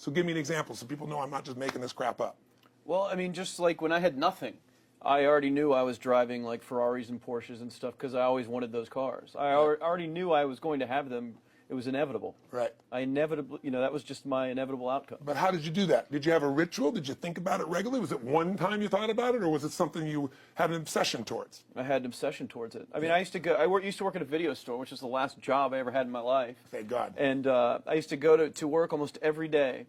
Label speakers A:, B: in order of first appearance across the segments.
A: So give me an example so people know I'm not just making this crap up.
B: Well, I mean, just like when I had nothing, I already knew I was driving like Ferraris and Porsches and stuff because I always wanted those cars. I already knew I was going to have them. It was inevitable.
A: Right.
B: I inevitably, that was just my inevitable outcome.
A: But how did you do that? Did you have a ritual? Did you think about it regularly? Was it one time you thought about it, or was it something you had an obsession towards?
B: I had an obsession towards it. I mean, I used to work at a video store, which was the last job I ever had in my life.
A: Thank God.
B: And I used to go to work almost every day,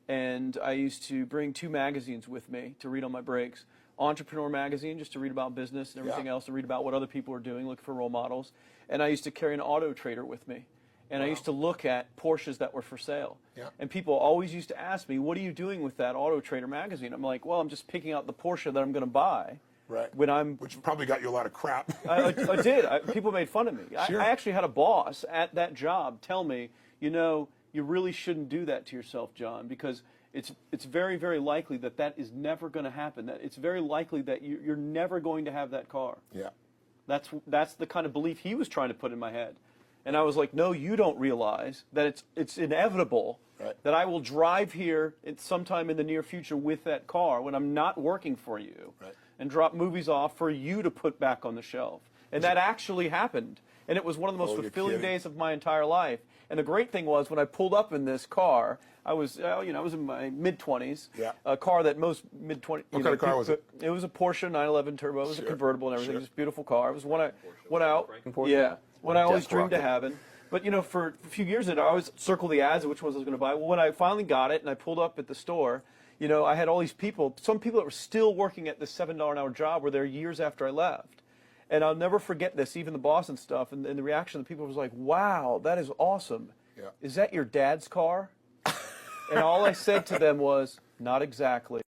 B: and I used to bring 2 magazines with me to read on my breaks. Entrepreneur magazine, just to read about business and everything else, to read about what other people are doing, look for role models. And I used to carry an Auto Trader with me. And I used to look at Porsches that were for sale.
A: Yeah.
B: And people always used to ask me, what are you doing with that Auto Trader magazine? I'm like, well, I'm just picking out the Porsche that I'm going to buy.
A: Right.
B: Which
A: probably got you a lot of crap.
B: I did. People made fun of me.
A: Sure.
B: I actually had a boss at that job tell me, you really shouldn't do that to yourself, John, because it's very, very likely that is never going to happen. That it's very likely that you're never going to have that car.
A: Yeah.
B: That's the kind of belief he was trying to put in my head. And I was like, no, you don't realize that it's inevitable that I will drive here sometime in the near future with that car when I'm not working for you and drop movies off for you to put back on the shelf. And that actually happened. And it was one of the most fulfilling days of my entire life. And the great thing was when I pulled up in this car, I was in my mid-20s.
A: Yeah.
B: A car that most mid-20s.
A: What kind of car was it?
B: It was a Porsche 911 Turbo. It was a convertible and everything. It was a beautiful car. It was one I always dreamed of having. But for a few years, I always circled the ads of which ones I was going to buy. Well, when I finally got it and I pulled up at the store, I had all these people. Some people that were still working at this $7 an hour job were there years after I left. And I'll never forget this, even the boss and stuff. And the reaction of the people was like, wow, that is awesome.
A: Yeah.
B: Is that your dad's car? And all I said to them was, not exactly.